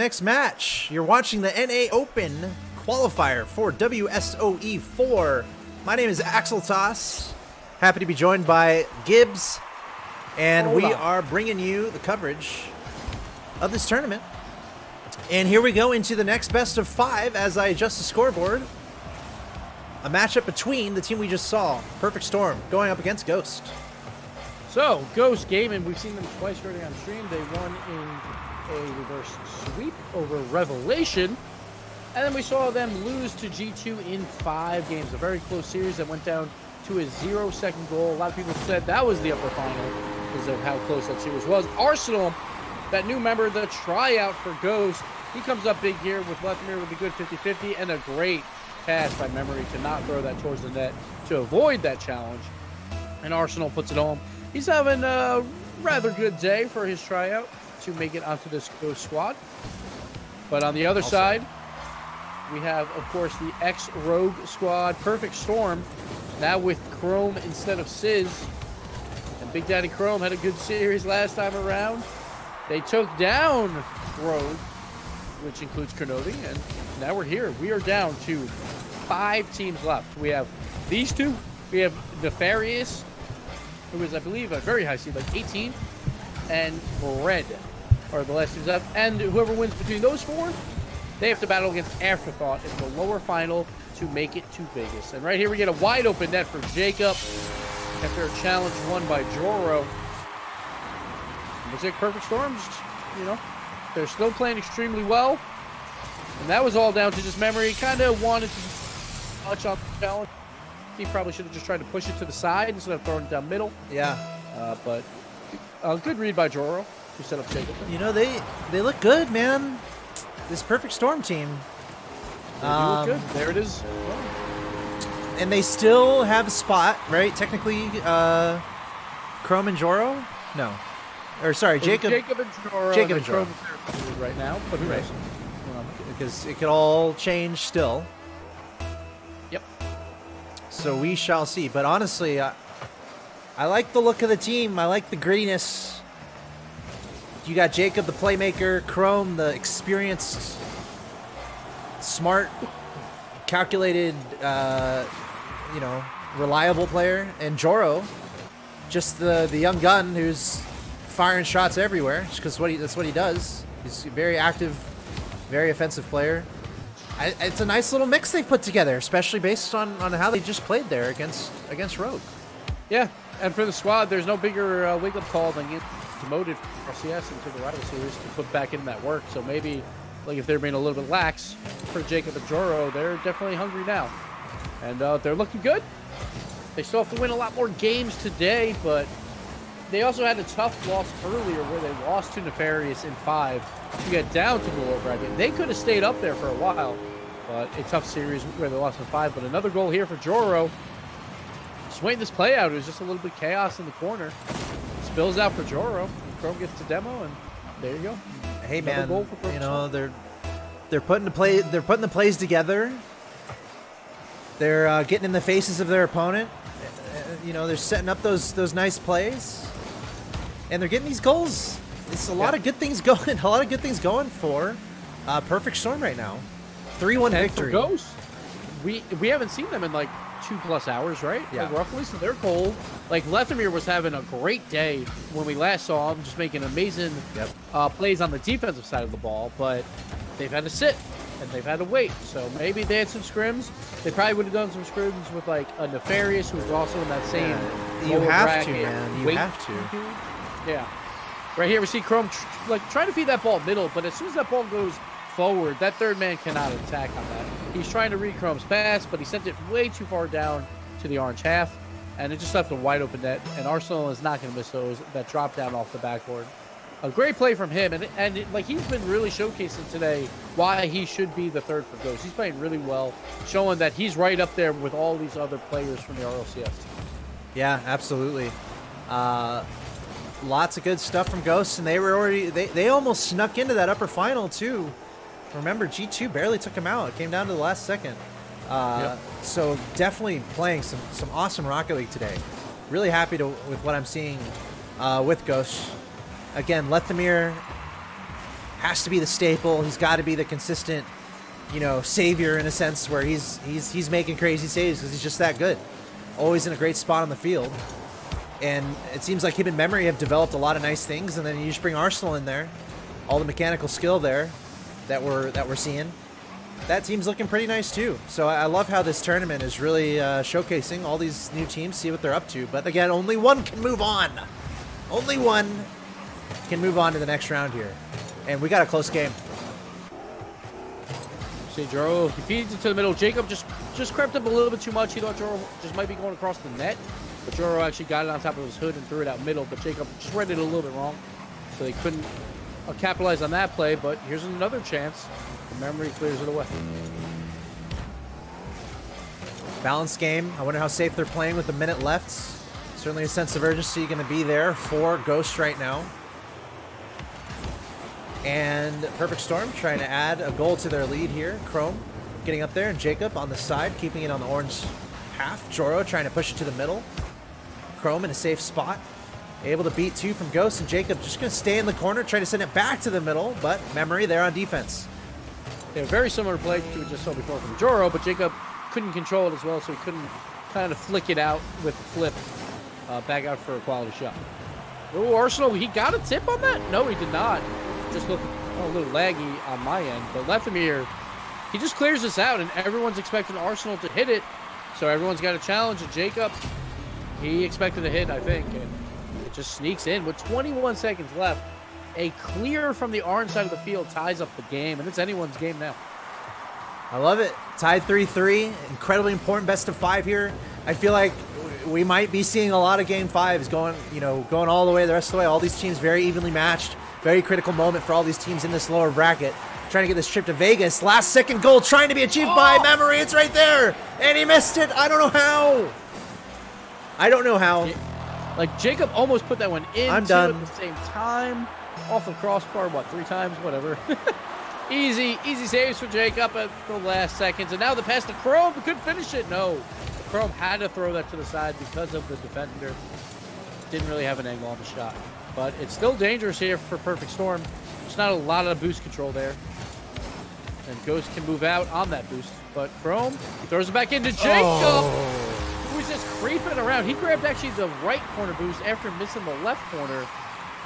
Next match, you're watching the NA Open qualifier for WSOE4. My name is Axel Toss. Happy to be joined by Gibbs, and we are bringing you the coverage of this tournament. And here we go into the next best of 5 as I adjust the scoreboard. A matchup between the team we just saw, Perfect Storm, going up against Ghost. So, Ghost Gaming, we've seen them twice already on stream. They won in a reverse sweep over Revelation, and then we saw them lose to G2 in 5 games. A very close series that went down to a 0-second goal. A lot of people said that was the upper final because of how close that series was. Arsenal, that new member, the tryout for Ghost, he comes up big here with Lethamyr with a good 50-50 and a great pass by Memory to not throw that towards the net to avoid that challenge. And Arsenal puts it home. He's having a rather good day for his tryout to make it onto this Ghost squad. But on the other side, we have, of course, the ex-Rogue squad, Perfect Storm, now with Chrome instead of Sizz. And Big Daddy Chrome had a good series last time around. They took down Rogue, which includes Kernodi, and now we're here. We are down to 5 teams left. We have these two. We have Nefarious, who is, I believe, a very high seed, like 18, and Red are the last teams left. And whoever wins between those 4, they have to battle against Afterthought in the lower final to make it to Vegas. And right here we get a wide open net for Jacob after a challenge won by Joro. Looks like Perfect Storms, you know, they're still playing extremely well. And that was all down to just Memory. Kind of wanted to touch on the challenge. He probably should have just tried to push it to the side instead of throwing it down middle. Yeah. But a good read by Joro to set up Jacob. You know, they look good, man. This Perfect Storm team. They do look good. There it is. And they still have a spot, right? Technically, Chrome and Joro? No. Or sorry, Jacob. Jacob and Joro. Jacob and Joro. Right now, but who knows? Because it could all change still. Yep. So we shall see. But honestly, I like the look of the team. I like the grittiness. You got Jacob, the playmaker, Chrome, the experienced, smart, calculated, you know, reliable player, and Joro, just the young gun who's firing shots everywhere, just because that's what he does. He's a very active, very offensive player. It's a nice little mix they've put together, especially based on how they just played there against Rogue. Yeah, and for the squad, there's no bigger wake-up call than getting demoted from RCS into the rival series to put back in that work. So maybe, like, if they're being a little bit lax for Jacob and Joro, they're definitely hungry now. And they're looking good. They still have to win a lot more games today, but they also had a tough loss earlier where they lost to Nefarious in 5 to get down to the lower bracket. They could have stayed up there for a while, but a tough series where they lost in 5. But another goal here for Joro. Just waiting this play out. It was just a little bit chaos in the corner. Spills out for Joro. And Chrome gets the demo, and there you go. Hey man, you know, they're putting the plays together. They're getting in the faces of their opponent. You know, they're setting up those nice plays, and they're getting these goals. It's a lot of good things going. A lot of good things going for Perfect Storm right now. 3-1 victory. For Ghost, we haven't seen them in like 2+ hours, right? Yeah. Like roughly. So they're cold. Like Lethamyr was having a great day when we last saw him, just making amazing plays on the defensive side of the ball. But they've had to sit and they've had to wait. So maybe they had some scrims. They probably would have done some scrims with like a Nefarious, who's also in that same. You have to, man. You have to. Yeah. Right here we see Chrome like trying to feed that ball middle, but as soon as that ball goes forward, that third man cannot attack on that. He's trying to read Chrome's pass, but he sent it way too far down to the orange half, and it just left a wide open net, and Arsenal is not going to miss that drop down off the backboard. A great play from him, and like he's been really showcasing today why he should be the third for Ghost. He's playing really well, showing that he's right up there with all these other players from the RLCS team. Yeah, absolutely. Lots of good stuff from Ghost, and they almost snuck into that upper final too. Remember, G2 barely took him out. It came down to the last second. So definitely playing some awesome Rocket League today. Really happy with what I'm seeing with Ghost. Again, Lethamyr has to be the staple. He's got to be the consistent, you know, savior in a sense where he's making crazy saves because he's just that good. Always in a great spot on the field. And it seems like him and Memory have developed a lot of nice things, and then you just bring Arsenal in there. All the mechanical skill there that we're seeing. That team's looking pretty nice too. So I love how this tournament is really showcasing all these new teams, see what they're up to. But again, only one can move on. Only one can move on to the next round here. And we got a close game. See, Joro, he feeds it to the middle. Jacob just crept up a little bit too much. He thought Joro just might be going across the net. But Joro actually got it on top of his hood and threw it out middle. But Jacob just read it a little bit wrong. So they couldn't capitalize on that play. But here's another chance. The Memory clears it away. Balanced game. I wonder how safe they're playing with a minute left. Certainly a sense of urgency going to be there for Ghost right now. And Perfect Storm trying to add a goal to their lead here. Chrome getting up there, and Jacob on the side, keeping it on the orange half. Joro trying to push it to the middle. Chrome in a safe spot. Able to beat two from Ghost, and Jacob just going to stay in the corner, try to send it back to the middle, but Memory there on defense. Yeah, very similar play to what we just saw before from Joro, but Jacob couldn't control it as well, so he couldn't kind of flick it out with the flip back out for a quality shot. Oh, Arsenal, he got a tip on that? No, he did not. Just looked a little laggy on my end, but Lethamyr, he just clears this out, and everyone's expecting Arsenal to hit it, so everyone's got a challenge, and Jacob, he expected a hit, I think, and it just sneaks in with 21 seconds left. A clear from the orange side of the field ties up the game, and it's anyone's game now. I love it. Tied 3-3. Incredibly important best of 5 here. I feel like we might be seeing a lot of game 5s going all the way the rest of the way. All these teams very evenly matched. Very critical moment for all these teams in this lower bracket. Trying to get this trip to Vegas. Last second goal trying to be achieved by Memory. It's right there. And he missed it. I don't know how. I don't know how. Like, Jacob almost put that one in. I'm done. At the same time. Off the crossbar, what, 3 times? Whatever. Easy saves for Jacob at the last seconds. And now the pass to Chrome. Couldn't finish it. No. Chrome had to throw that to the side because of the defender. Didn't really have an angle on the shot. But it's still dangerous here for Perfect Storm. There's not a lot of boost control there. And Ghost can move out on that boost. But Chrome, he throws it back into Jacob, who's just creeping around. He grabbed actually the right corner boost after missing the left corner.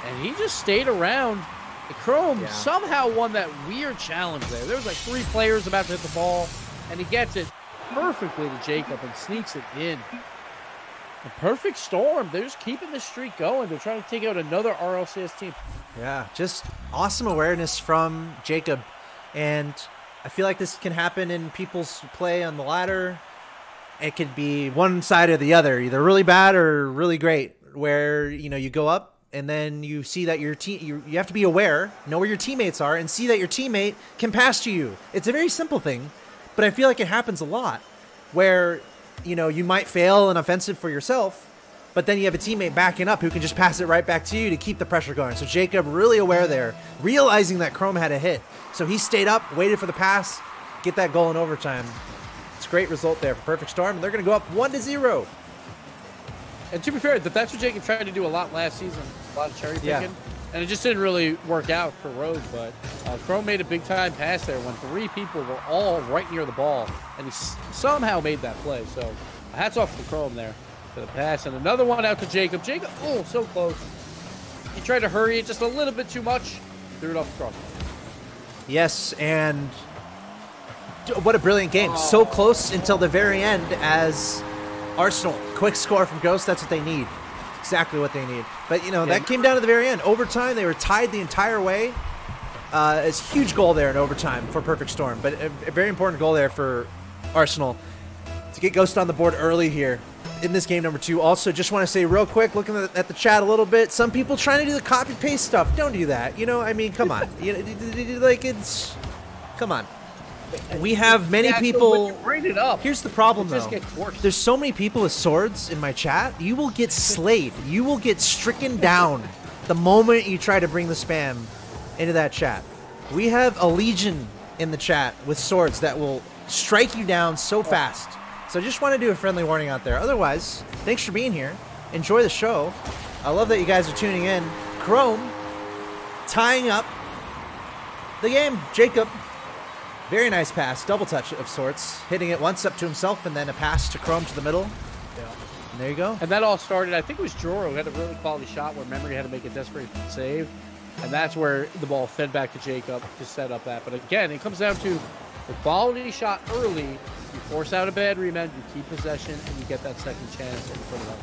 And he just stayed around. And Chrome somehow won that weird challenge there. There was like 3 players about to hit the ball. And he gets it perfectly to Jacob and sneaks it in. A Perfect Storm, they're just keeping the streak going. They're trying to take out another RLCS team. Yeah, just awesome awareness from Jacob. And I feel like this can happen in people's play on the ladder. It could be one side or the other, either really bad or really great, where, you know, you go up and then you see that your team, you have to be aware, know where your teammates are, and see that your teammate can pass to you. It's a very simple thing, but I feel like it happens a lot where, you know, you might fail an offensive for yourself, but then you have a teammate backing up who can just pass it right back to you to keep the pressure going. So Jacob really aware there, realizing that Chrome had a hit. So he stayed up, waited for the pass, get that goal in overtime. It's a great result there for Perfect Storm, and they're going to go up 1-0. And to be fair, that's what Jacob tried to do a lot last season, a lot of cherry picking, and it just didn't really work out for Rogue. But Chrome made a big-time pass there when 3 people were all right near the ball, and he somehow made that play. So hats off to Chrome there for the pass. And another one out to Jacob. Jacob, oh, so close. He tried to hurry it just a little bit too much. Threw it off the crossbar. Yes, and what a brilliant game. So close until the very end as Arsenal. Quick score from Ghost. That's what they need. Exactly what they need. But, you know, that came down to the very end. Overtime, they were tied the entire way. It's a huge goal there in overtime for Perfect Storm. But a very important goal there for Arsenal to get Ghost on the board early here in this game number 2. Also, just want to say real quick, looking at the chat a little bit, some people trying to do the copy-paste stuff. Don't do that. You know, I mean, come on. Come on. We have many people. Bring it up. Here's the problem, It just though. gets worse. There's so many people with swords in my chat. You will get slayed. You will get stricken down the moment you try to bring the spam into that chat. We have a legion in the chat with swords that will strike you down so fast. So I just want to do a friendly warning out there. Otherwise, thanks for being here. Enjoy the show. I love that you guys are tuning in. Chrome tying up the game. Jacob. Very nice pass. Double touch of sorts. Hitting it once up to himself and then a pass to Chrome to the middle. Yeah. And there you go. And that all started, I think it was Joro who had a really quality shot where Memory had to make a desperate save. And that's where the ball fed back to Jacob to set up that. But again, it comes down to the quality shot early. You force out a bad rebound, you keep possession, and you get that second chance and put it up.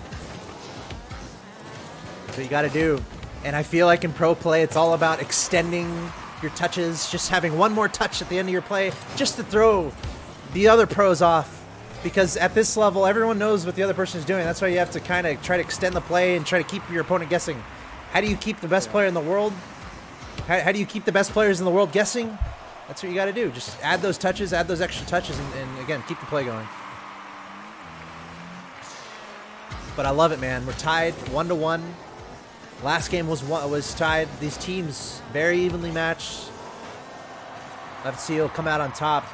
That's what you got to do. And I feel like in pro play, it's all about extending your touches, just having one more touch at the end of your play, just to throw the other pros off. Because at this level, everyone knows what the other person is doing. That's why you have to kind of try to extend the play and try to keep your opponent guessing. How do you keep the best player in the world? How do you keep the best players in the world guessing? That's what you got to do. Just add those touches, add those extra touches, and again, keep the play going. But I love it, man. We're tied 1-1. Last game was tied. These teams very evenly matched. Let's see who'll come out on top.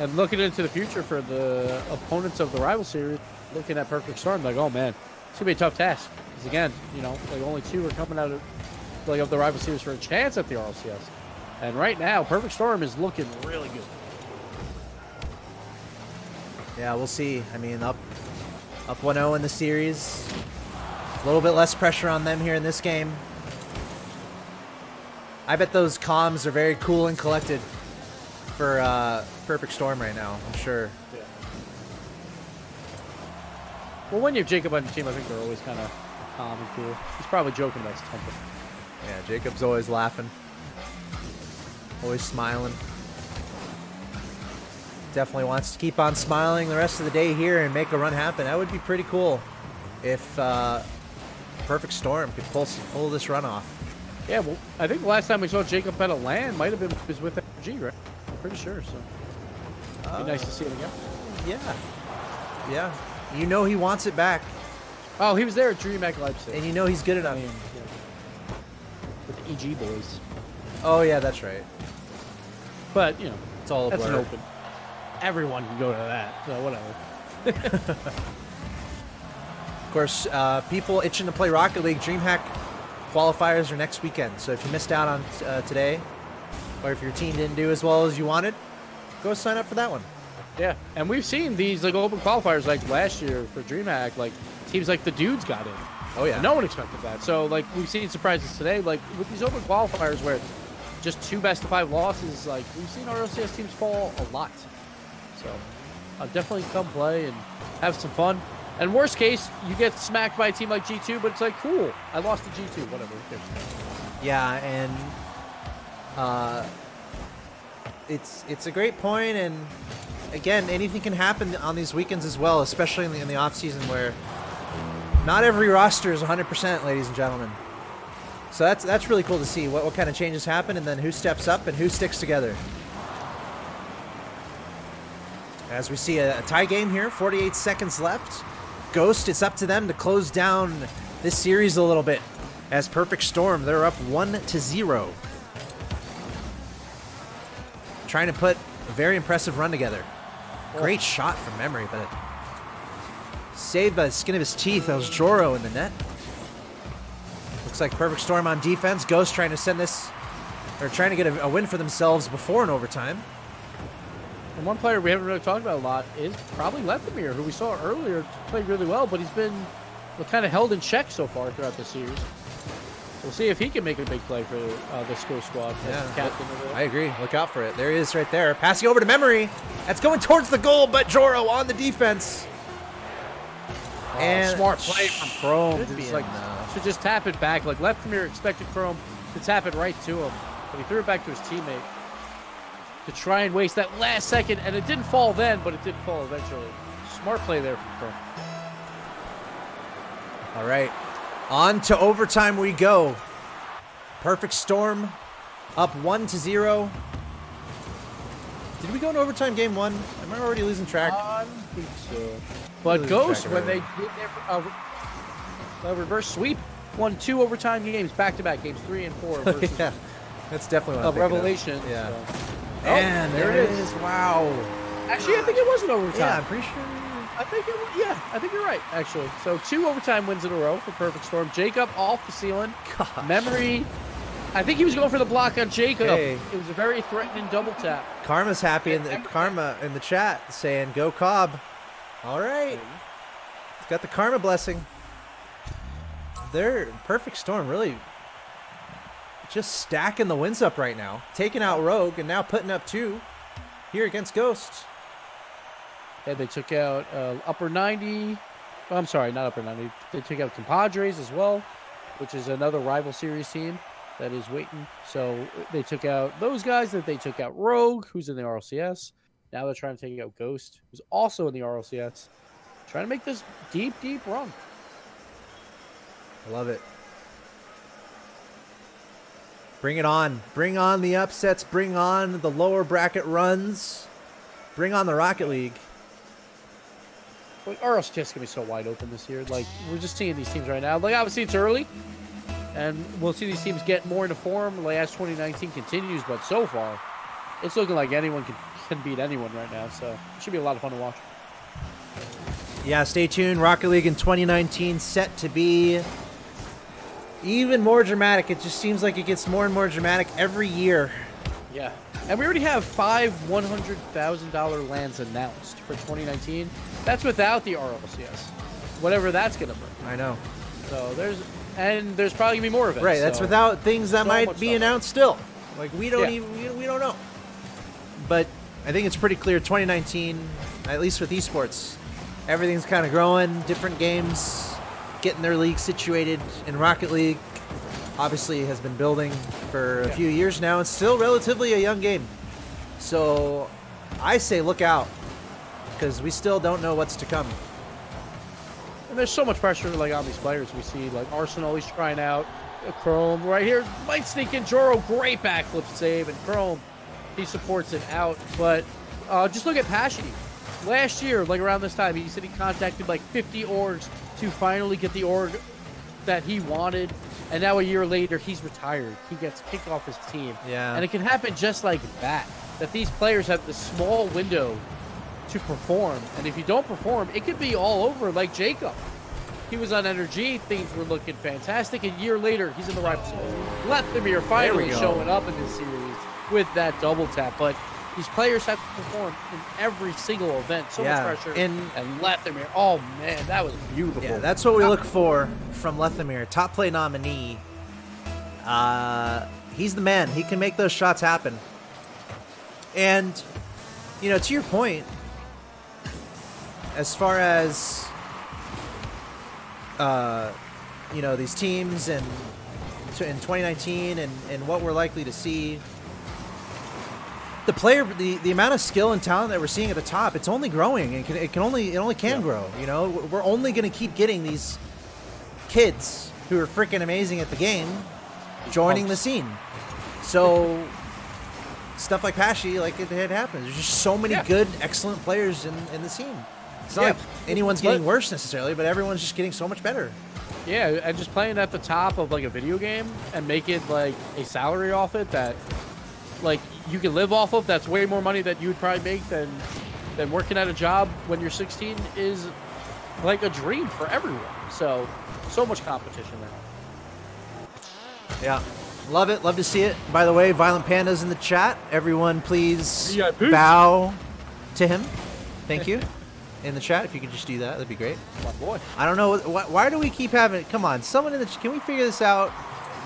And looking into the future for the opponents of the rival series, looking at Perfect Storm, like, oh man, it's gonna be a tough task. Because again, you know, like only 2 are coming out of the rival series for a chance at the RLCS. And right now, Perfect Storm is looking really good. Yeah, we'll see. I mean, up 1-0 in the series. A little bit less pressure on them here in this game. I bet those comms are very cool and collected for Perfect Storm right now, I'm sure. Yeah. Well, when you have Jacob on your team, I think they're always kind of calm and cool. He's probably joking about his temper. Yeah, Jacob's always laughing. Always smiling. Definitely wants to keep on smiling the rest of the day here and make a run happen. That would be pretty cool if Perfect Storm could pull this run off. Yeah, well, I think the last time we saw Jacob at a LAN might have been was with FG, right? I'm pretty sure, so it'd be nice to see it again. Yeah. Yeah. You know he wants it back. Oh, he was there at DreamHack Leipzig. And you know he's good enough. I mean, yeah. With the EG boys. Oh, yeah, that's right. But, you know, it's all a that's blur. an open. Everyone can go to that, so whatever. Of course, people itching to play Rocket League, DreamHack qualifiers are next weekend. So if you missed out on today, or if your team didn't do as well as you wanted, go sign up for that one. Yeah, and we've seen these like open qualifiers like last year for DreamHack, like teams like the Dudes got in. Oh yeah. And no one expected that. So like we've seen surprises today, like with these open qualifiers where just 2 best-of-5 losses, like we've seen our LCS teams fall a lot. So definitely come play and have some fun. And worst case, you get smacked by a team like G2, but it's like, cool, I lost to G2, whatever. Who cares? Yeah, and it's a great point, and again, anything can happen on these weekends as well, especially in the off season where not every roster is 100%, ladies and gentlemen. So that's really cool to see what kind of changes happen, and then who steps up and who sticks together. As we see a tie game here, 48 seconds left. Ghost, it's up to them to close down this series a little bit. As Perfect Storm, they're up 1-0. Trying to put a very impressive run together. Great shot from Memory, but saved by the skin of his teeth. That was Joro in the net. Looks like Perfect Storm on defense. Ghost trying to send this, or trying to get a win for themselves before an overtime. And one player we haven't really talked about a lot is probably Lethamyr, who we saw earlier played really well, but he's been kind of held in check so far throughout the series. We'll see if he can make a big play for this Ghost squad. Yeah, captain I agree. Look out for it. There he is right there. Passing over to Memory. That's going towards the goal, but Joro on the defense. And smart play from Chrome. To just tap it back. Like Lethamyr expected Chrome to tap it right to him, but he threw it back to his teammate to try and waste that last second, and it didn't fall then, but it did fall eventually. Smart play there from Chrome. All right. On to overtime we go. Perfect Storm up 1-0. Did we go in overtime game 1? Am I already losing track? I think so. But Ghost, when they did their reverse sweep, won 2 overtime games back-to-back, games 3 and 4. Versus yeah, that's definitely what I'm Revelation. Yeah. So. And there it is. Wow. Actually, I think it wasn't overtime. Yeah, I'm pretty sure. I think you're right, actually. So 2 overtime wins in a row for Perfect Storm. Jacob off the ceiling. Gosh. Memory I think he was going for the block on Jacob. Okay. It was a very threatening double tap. Karma's happy in the Karma in the chat saying go Cobb. All right. It's got the Karma blessing. They're perfect storm, really just stacking the wins up right now. Taking out Rogue and now putting up 2 here against Ghost. Yeah, they took out upper 90. Oh, I'm sorry, not upper 90. They took out Compadres as well, which is another rival series team that is waiting. So they took out those guys. That they took out Rogue, who's in the RLCS. Now they're trying to take out Ghost, who's also in the RLCS. Trying to make this deep, deep run. I love it. Bring it on. Bring on the upsets. Bring on the lower bracket runs. Bring on the Rocket League. Like, RLCS is going to be so wide open this year. Like, we're just seeing these teams right now. Like, obviously, it's early. And we'll see these teams get more into form like, as 2019 continues. But so far, it's looking like anyone can beat anyone right now. So it should be a lot of fun to watch. Yeah, stay tuned. Rocket League in 2019 set to be even more dramatic. It just seems like it gets more and more dramatic every year. Yeah. And we already have 5 $100,000 lands announced for 2019. That's without the RLCS. Whatever that's going to bring. I know. So there's probably going to be more events. Right, that's so without things that might be announced still. Like we don't Yeah. even we don't know. But I think it's pretty clear 2019, at least with esports, everything's kind of growing, different games getting their league situated, in Rocket League obviously has been building for a few years now. It's still relatively a young game. So I say look out, because we still don't know what's to come. And there's so much pressure like on these players. We see like Arsenal, he's trying out Chrome right here, might sneak in Joro, great backflip save, and Chrome, he supports it out. But just look at Pashy. Last year, like around this time, he said he contacted like 50 orgs to finally get the org that he wanted. And now a year later, he's retired. He gets kicked off his team. Yeah. And it can happen just like that these players have this small window to perform. And if you don't perform, it could be all over, like Jacob. He was on Energy. Things were looking fantastic. A year later, he's in the right position. Lethamyr finally showing up in this series with that double tap. But these players have to perform in every single event. So much pressure. And Lethamyr, oh man, that was beautiful. Yeah, that's what we look for from Lethamyr. Top play nominee. He's the man. He can make those shots happen. And, you know, to your point, as far as, you know, these teams and in 2019 and what we're likely to see, the amount of skill and talent that we're seeing at the top, it's only growing. It only can grow. You know, we're only going to keep getting these kids who are freaking amazing at the game joining the scene. So stuff like Pashy, like it happens. There's just so many good, excellent players in the scene. It's not like anyone's getting worse necessarily, but everyone's just getting so much better. Yeah, and just playing at the top of like a video game and making like a salary off it that like you can live off of, that's way more money that you would probably make than working at a job when you're 16 is like a dream for everyone. So much competition there. Yeah. Love it. Love to see it. By the way, Violent Panda's in the chat. Everyone, please bow to him. Thank you. In the chat, if you could just do that, that'd be great. My boy. I don't know. Why do we keep having... Come on. Someone in the... Can we figure this out?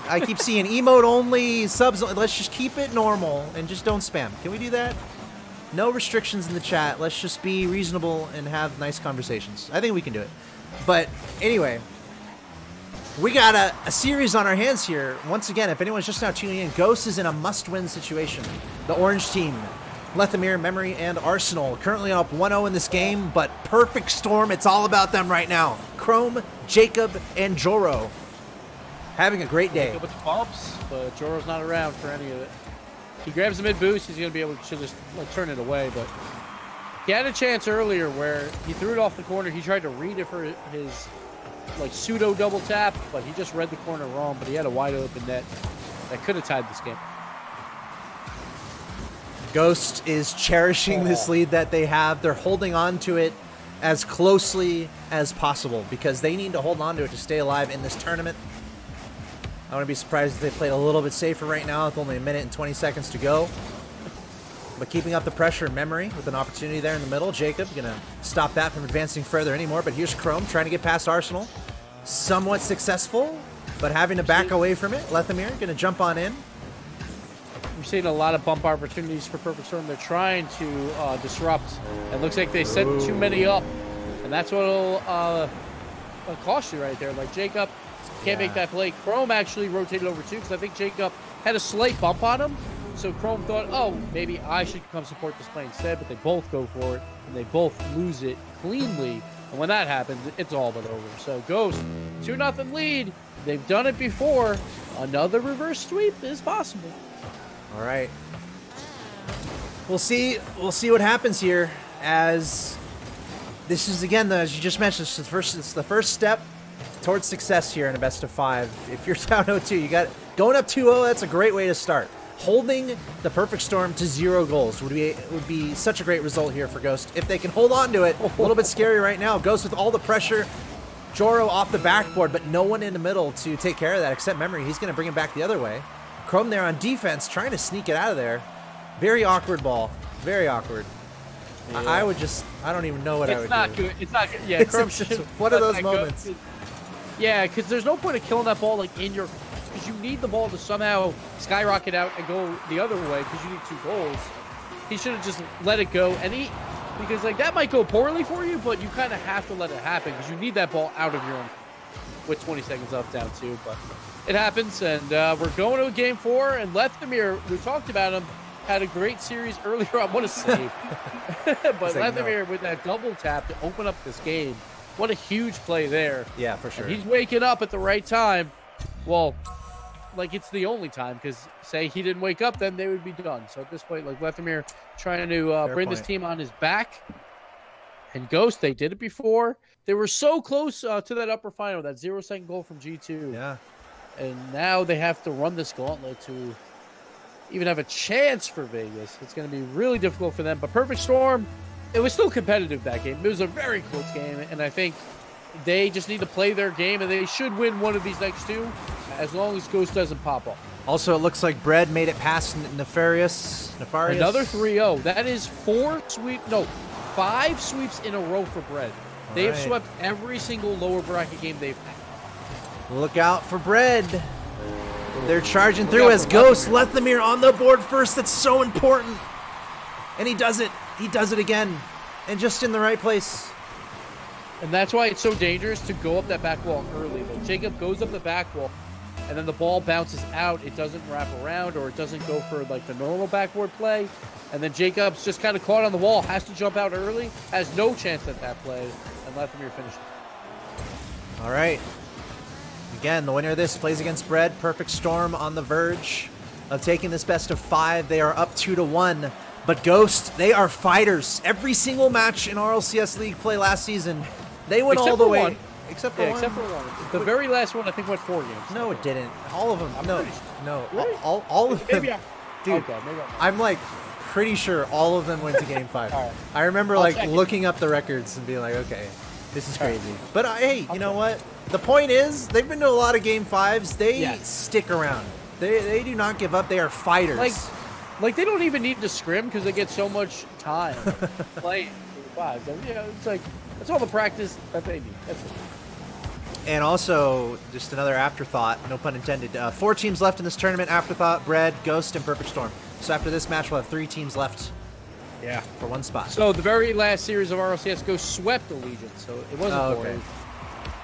I keep seeing emote only, subs... Let's just keep it normal and just don't spam. Can we do that? No restrictions in the chat. Let's just be reasonable and have nice conversations. I think we can do it. But anyway... We got a series on our hands here. Once again, if anyone's just now tuning in, Ghost is in a must-win situation. The orange team, Lethamyr, Memory, and Arsenal, currently up 1-0 in this game, but perfect storm. It's all about them right now. Chrome, Jacob, and Joro having a great day. With the bumps, but Joro's not around for any of it. He grabs the mid boost. He's going to be able to just like turn it away, but he had a chance earlier where he threw it off the corner. He tried to read it for his like pseudo double tap, but he just read the corner wrong, but he had a wide open net that could have tied this game. Ghost is cherishing this lead that they have. They're holding on to it as closely as possible because they need to hold on to it to stay alive in this tournament. I wouldn't be surprised if they played a little bit safer right now with only a minute and 20 seconds to go. But keeping up the pressure in memory with an opportunity there in the middle. Jacob gonna stop that from advancing further anymore. But here's Chrome trying to get past Arsenal. Somewhat successful, but having to back away from it. Lethamyr gonna jump on in. We're seeing a lot of bump opportunities for Perfect Storm. They're trying to disrupt. It looks like they set too many up. And that's what'll cost you right there. Like Jacob can't make that play. Chrome actually rotated over too because I think Jacob had a slight bump on him. So Chrome thought, oh, maybe I should come support this play instead, but they both go for it, and they both lose it cleanly. And when that happens, it's all but over. So Ghost, 2-0 lead. They've done it before. Another reverse sweep is possible. All right. We'll see what happens here, as this is, again, as you just mentioned, it's the first step towards success here in a best of 5. If you're down 0-2, you got going up 2-0, that's a great way to start. Holding the Perfect Storm to 0 goals would be such a great result here for Ghost. If they can hold on to it, a little bit scary right now. Ghost with all the pressure. Joro off the backboard, but no one in the middle to take care of that except Memory. He's going to bring it back the other way. Chrome there on defense, trying to sneak it out of there. Very awkward ball. Very awkward. Yeah. I don't even know what I would do. It's not good. It's not good. Yeah, Chrome should. One of those moments. Yeah, because there's no point of killing that ball like in your... Because you need the ball to somehow skyrocket out and go the other way because you need 2 goals. He should have just let it go. And because like that might go poorly for you, but you kind of have to let it happen because you need that ball out of your own with 20 seconds left down 2. But it happens, and we're going to game 4. And Lethamyr, we talked about him, had a great series earlier on. What a save. But Lethamyr with that double tap to open up this game. What a huge play there. Yeah, for sure. And he's waking up at the right time. Well, like it's the only time, because say he didn't wake up, then they would be done. So at this point, like Lethamyr trying to bring this team on his back. And Ghost, they did it before. They were so close to that upper final, that 0-second goal from G2. Yeah. And now they have to run this gauntlet to even have a chance for Vegas. It's going to be really difficult for them. But Perfect Storm, it was still competitive that game. It was a very close game, and I think they just need to play their game, and they should win one of these next 2 as long as Ghost doesn't pop off. Also, it looks like Bread made it past Nefarious. Another 3-0. That is 5 sweeps in a row for Bread. They've swept every single lower bracket game they've had. Look out for Bread. They're charging through as Ghost. Lethamyr on the board first. That's so important. And he does it. He does it again. And just in the right place. And that's why it's so dangerous to go up that back wall early. Like Jacob goes up the back wall, and then the ball bounces out. It doesn't wrap around, or it doesn't go for like the normal backboard play. And then Jacob's just kind of caught on the wall, has to jump out early, has no chance at that play, and Lethamyr finishes. All right. Again, the winner of this plays against Bread. Perfect Storm on the verge of taking this best of 5. They are up 2-1. But Ghost, they are fighters. Every single match in RLCS League play last season, they went all the way. One. Except for one. The very last one, I think, went 4 games. No, it didn't. All of them. No. Really? All of them. Dude, okay, I'm like pretty sure all of them went to game 5. Right. I remember like looking up the records and being like, okay, this is crazy. But hey, you know what? The point is, they've been to a lot of game 5s. They stick around. They do not give up. They are fighters. Like they don't even need to scrim because they get so much time playing 5. So, it's like that's all the practice that they need. That's it. And also, just another afterthought, no pun intended. 4 teams left in this tournament. Afterthought, Bread, Ghost, and Perfect Storm. So after this match, we'll have 3 teams left. Yeah, for 1 spot. So the very last series of RLCS Ghost swept Allegiance, so it wasn't 4.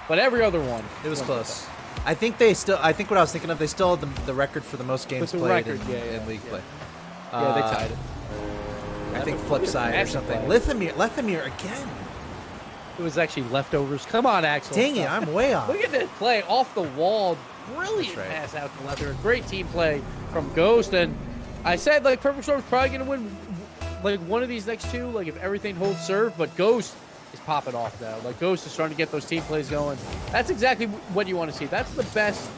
But every other one, it was close. I think what I was thinking of, they still had the record for the most games played in league play. Yeah, they tied it. I think flip side or something. Lethamyr again. It was actually leftovers. Come on, Axel. Dang it, I'm way off. Look at that play off the wall. Brilliant pass out to Lethamyr. Great team play from Ghost. And I said, like, Perfect Storm's probably going to win, like, one of these next 2, like, if everything holds serve. But Ghost is popping off now. Like, Ghost is starting to get those team plays going. That's exactly what you want to see. That's the best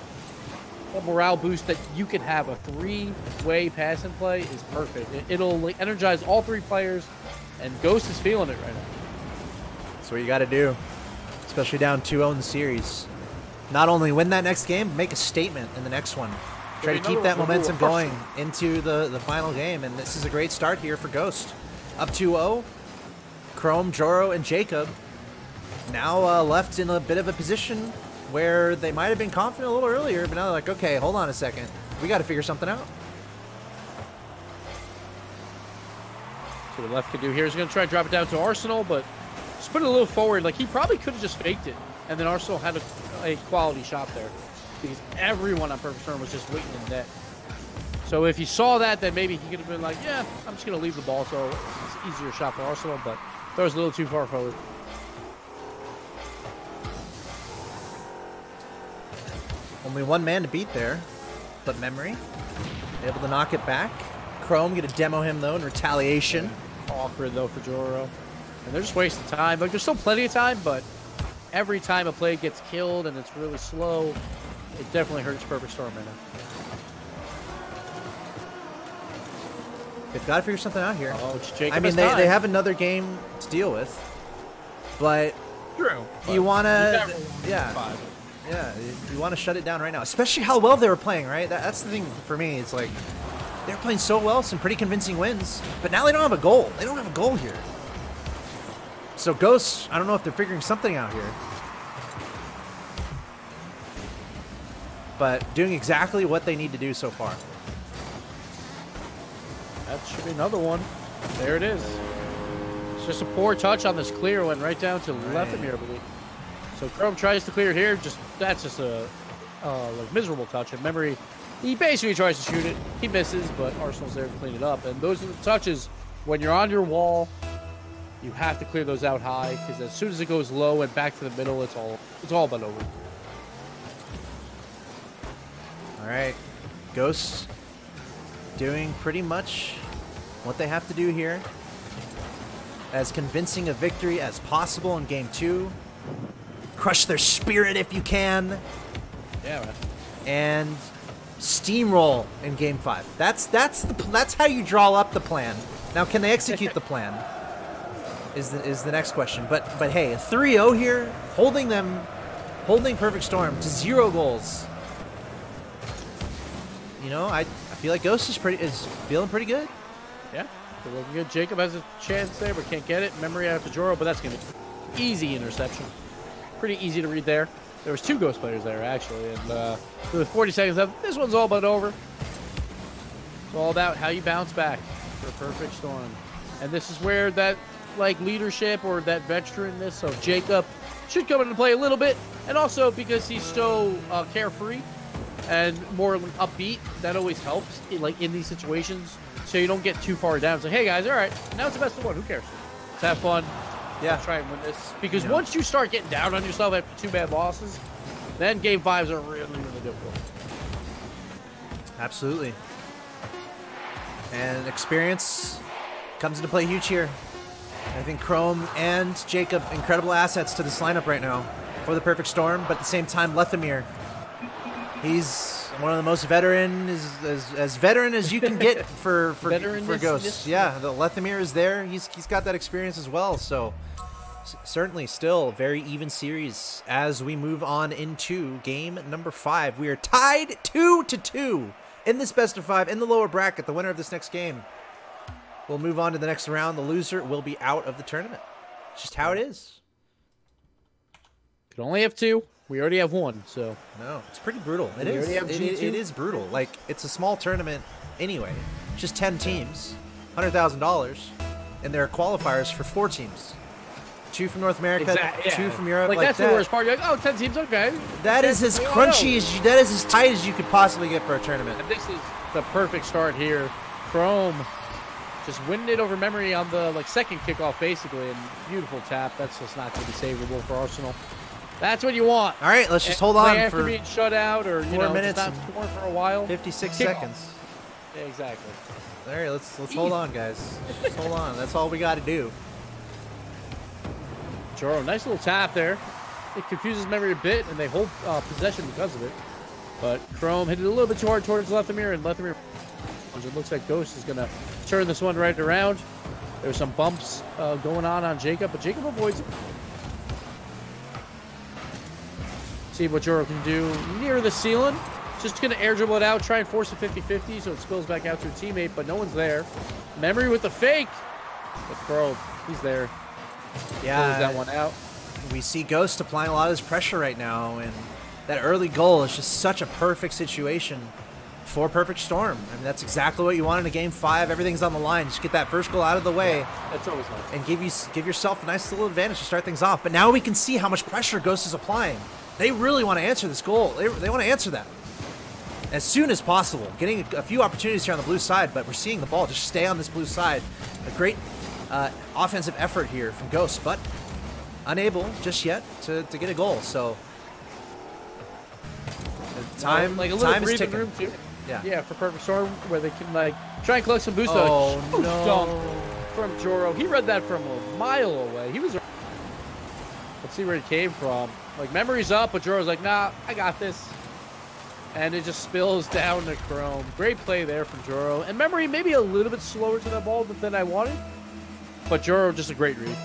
morale boost that you can have. A 3-way pass and play is perfect. It'll like, energize all 3 players, and Ghost is feeling it right now. That's what you got to do, especially down 2-0 in the series. not only win that next game, make a statement in the next one. Try to keep that momentum going into the final game, and this is a great start here for Ghost. Up 2-0. Chrome, Joro, and Jacob now left in a bit of a position where they might have been confident a little earlier, but now they're like, okay, hold on a second. We got to figure something out. So the left could do here is going to try to drop it down to Arsenal, but just put it a little forward. Like, he probably could have just faked it, and then Arsenal had a quality shot there because everyone on Perfect Storm was just waiting in net. So if you saw that, then maybe he could have been like, yeah, I'm just going to leave the ball, so it's an easier shot for Arsenal, but that was a little too far forward. Only one man to beat there, but Memory able to knock it back. Chrome going to demo him, though, in retaliation. Awkward, though, for Joro. And they're just wasting time. Like, there's still plenty of time, but every time a play gets killed and it's really slow, it definitely hurts Perfect Storm right now. They've got to figure something out here. Oh, Jacob I mean, they have another game to deal with, but true. You want to, yeah, you want to shut it down right now, especially how well they were playing, right? That's the thing for me. It's like they're playing so well, some pretty convincing wins, but now they don't have a goal. They don't have a goal here. So Ghosts, I don't know if they're figuring something out here, but doing exactly what they need to do so far. That should be another one. There it is. It's just a poor touch on this clear one right down to Lethamyr, I believe. So Chrome tries to clear it here. That's just a like miserable touch. And Memory, he basically tries to shoot it. He misses, but Arsenal's there to clean it up. And those are the touches when you're on your wall. You have to clear those out high because as soon as it goes low and back to the middle, it's all but over. All right, Ghosts doing pretty much what they have to do here. As convincing a victory as possible in Game 2. Crush their spirit if you can. Yeah, man. And steamroll in Game 5. That's how you draw up the plan. Now, can they execute the plan? Is the next question. But hey, a 3-0 here, holding Perfect Storm to 0 goals. You know, I feel like Ghost is feeling pretty good. Yeah, they're looking good. Jacob has a chance there, but can't get it. Memory out to Joro, but that's going to be easy interception. Pretty easy to read there. There was 2 Ghost players there, actually. And with 40 seconds left, this one's all but over. It's all about how you bounce back for Perfect Storm. And this is where that like leadership or that veteranness of Jacob should come into play a little bit. And also because he's so carefree and more upbeat, that always helps in these situations, so you don't get too far down. So hey guys, all right, now it's the best of 1. Who cares? Let's have fun. Yeah, let's try and win this. Because once you start getting down on yourself after 2 bad losses, then Game 5s are really, really difficult. Absolutely. And experience comes into play huge here. I think Chrome and Jacob, incredible assets to this lineup right now for the Perfect Storm, but at the same time, Lethamyr, he's one of the most veteran, as veteran as you can get for Ghosts. Yeah, the Lethamyr is there. He's got that experience as well. So certainly still a very even series as we move on into game number 5. We are tied 2-2 in this best of 5 in the lower bracket. The winner of this next game will move on to the next round. The loser will be out of the tournament. It's just how it is. Could only have 2. We already have 1, so. No, it's pretty brutal. It is brutal. Like, it's a small tournament anyway. Just 10 teams, $100,000, and there are qualifiers for 4 teams. 2 from North America, 2 from Europe. Like that's the worst part. You're like, oh, 10 teams, okay. That is as crunchy as that is as tight as you could possibly get for a tournament. And this is the perfect start here. Chrome just winning it over Memory on the second kickoff, basically, and beautiful tap. That's just not going to be savable for Arsenal. That's what you want. All right, let's just hold on after for being shut out, or 4 minutes, just not scoring for a while. 56 seconds. Yeah, exactly. All right, let's hold on, guys. Let's hold on. That's all we got to do. Joro, nice little tap there. It confuses Memory a bit, and they hold possession because of it. But Chrome hit it a little bit too hard towards Lethamyr, and Lethamyr, it looks like Ghost is going to turn this one right around. There's some bumps going on Jacob, but Jacob avoids it. See what Joro can do near the ceiling. Just going to air dribble it out, try and force a 50-50 so it spills back out to a teammate, but no one's there. Memory with the fake. But Crow, he's there. Yeah. Close that one out. We see Ghost applying a lot of his pressure right now, and that early goal is just such a perfect situation for Perfect Storm. I mean, that's exactly what you want in a Game 5. Everything's on the line. Just get that first goal out of the way. Yeah, that's always nice. And give yourself a nice little advantage to start things off. But now we can see how much pressure Ghost is applying. They really want to answer this goal. They want to answer that as soon as possible. Getting a few opportunities here on the blue side, but we're seeing the ball just stay on this blue side. A great offensive effort here from Ghost, but unable just yet to get a goal. So time, like a little time is breathing ticking. room too. Yeah, for Perfect Storm, where they can like try and collect some boost. Oh Dunk no! From Joro, he read that from a mile away. He was. Let's see where it came from. Like memory's up, but Joro's like, nah, I got this. And it just spills down to Chrome. Great play there from Joro. And memory maybe a little bit slower to that ball than I wanted, but Joro just a great read.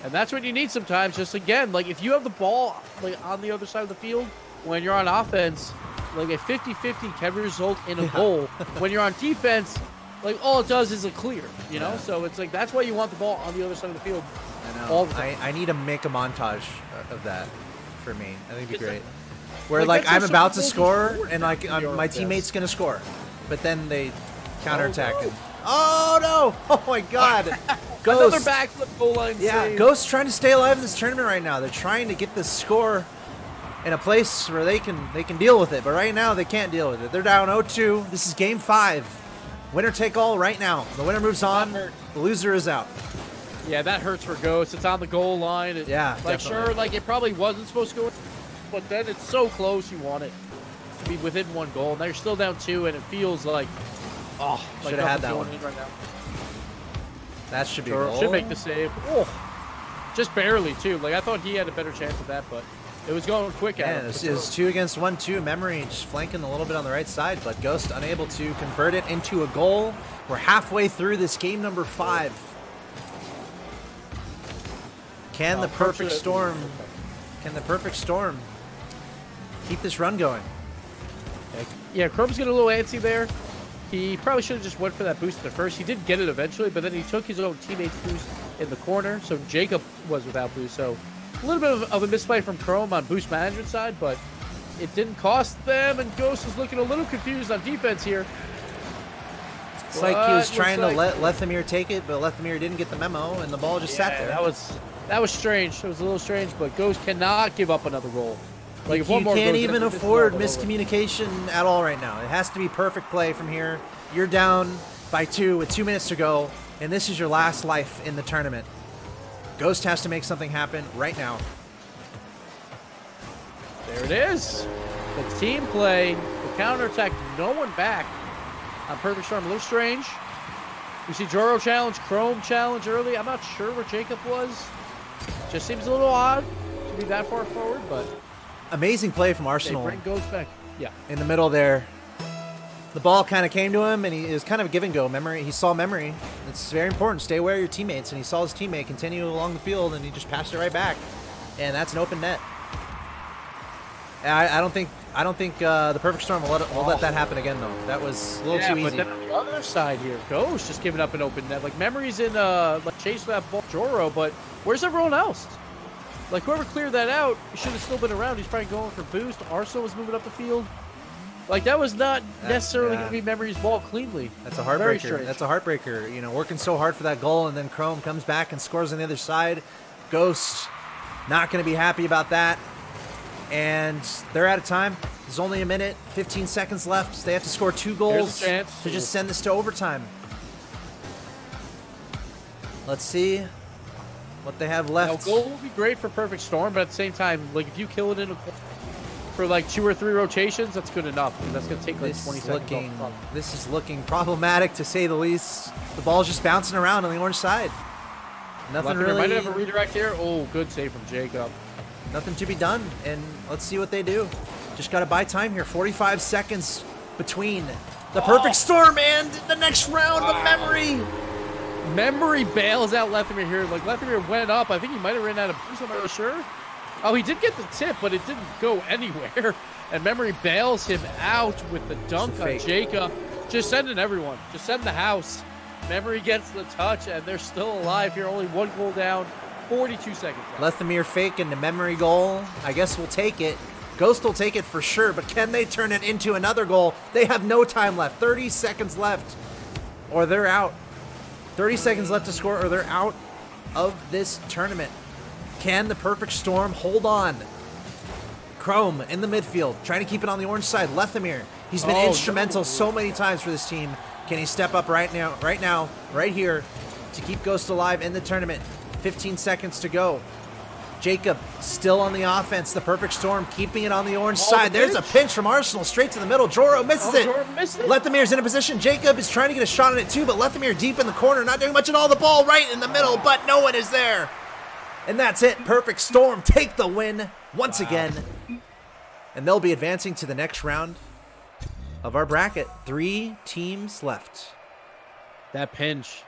And that's what you need sometimes. Just again, like if you have the ball like on the other side of the field when you're on offense, like a 50-50 can result in a goal. When you're on defense, like all it does is a clear, you know? So it's like that's why you want the ball on the other side of the field. I know. All the time. I need to make a montage of that for me. I think it'd be great. Where like, like I'm that's about so to cool score to and like my teammate's gonna score, but then they counterattack and oh no! Oh my God! Another Ghost. backflip goal line save. Ghost trying to stay alive in this tournament right now. They're trying to get this score in a place where they can deal with it, but right now they can't deal with it. They're down 0-2. This is Game 5. Winner take all right now. The winner moves on. The loser is out. Yeah, that hurts for Ghost. It's on the goal line. Yeah, like definitely. sure, like it probably wasn't supposed to go, but then it's so close. You want it to be within one goal. Now you're still down 2, and it feels like like should have had that going one. in right now. That should be a Sure, goal. should make the save. Oh, just barely too. Like I thought he had a better chance of that, but it was going quick at Yeah, him. this is 2 against 1-2. Memory just flanking a little bit on the right side, but Ghost unable to convert it into a goal. We're halfway through this game number 5. Can the Perfect Storm keep this run going? Yeah, Chrome's getting a little antsy there. He probably should have just went for that boost at first. He did get it eventually, but then he took his own teammate's boost in the corner, so Jacob was without boost. So a little bit of a misplay from Chrome on boost management side, but it didn't cost them, and Ghost is looking a little confused on defense here. It's like he was trying to let Lethamyr take it, but Lethamyr didn't get the memo, and the ball just sat there. That was strange. It was a little strange, but Ghost cannot give up another goal. Like if You one more can't goes, even it's afford all over. miscommunication at all right now. It has to be perfect play from here. You're down by 2 with 2 minutes to go, and this is your last life in the tournament. Ghost has to make something happen right now. There it is. The team play, the counterattack, no one back on Perfect Storm. A little strange. We see Joro challenge, Chrome challenge early. I'm not sure where Jacob was. Just seems a little odd to be that far forward, but Amazing play from they Arsenal bring Ghost back. Yeah. in the middle there. The ball kind of came to him, and he was kind of a give and go. He saw Memory. It's very important. Stay aware of your teammates, and he saw his teammate continue along the field, and he just passed it right back, and that's an open net. I don't think the Perfect Storm will let that happen again, though. That was a little too easy. But then on the other side here, Ghost just giving up an open net. Like Memory's in like chase that ball, Joro, but where's everyone else? Like whoever cleared that out should have still been around. He's probably going for boost. Arsenal was moving up the field. Like that was not necessarily going to be Memory's ball cleanly. That's a Very heartbreaker. strange. That's a heartbreaker. You know, working so hard for that goal, and then Chrome comes back and scores on the other side. Ghost not going to be happy about that. And they're out of time. There's only a minute, 15 seconds left. They have to score 2 goals Here's a chance. to just send this to overtime. Let's see what they have Now, left. goal will be great for Perfect Storm, but at the same time, like if you kill it in a for like 2 or 3 rotations, that's good enough. And that's going to take like 20 seconds off the clock. This is looking problematic, to say the least. The ball's just bouncing around on the orange side. Nothing Lethamyr really. might have a redirect here. Oh, good save from Jacob. Nothing to be done, and let's see what they do. Just got to buy time here. 45 seconds between the Perfect Storm and the next round of Memory. Memory bails out Lethamyr here. Like Lethamyr went up. I think he might have ran out of boost. I'm not really sure. Oh, he did get the tip, but it didn't go anywhere. And Memory bails him out with the dunk on Jacob. Just sending everyone. Just send the house. Memory gets the touch, and they're still alive here. Only 1 goal down, 42 seconds left. Lethamyr fake into Memory goal. I guess we'll take it. Ghost will take it for sure, but can they turn it into another goal? They have no time left. 30 seconds left, or they're out. 30 seconds left to score, or they're out of this tournament. Can the Perfect Storm hold on? Chrome in the midfield, trying to keep it on the orange side. Lethamyr, he's been instrumental so many times for this team. Can he step up right now, right here, to keep Ghost alive in the tournament? 15 seconds to go. Jacob still on the offense. The Perfect Storm keeping it on the orange side. There's a pinch from Arsenal straight to the middle. Joro misses it. Lethamyr's in a position. Jacob is trying to get a shot on it too, but Lethamyr deep in the corner, not doing much at all. The ball right in the middle, but no one is there. And that's it. Perfect Storm take the win once again. And they'll be advancing to the next round of our bracket. 3 teams left. That pinch.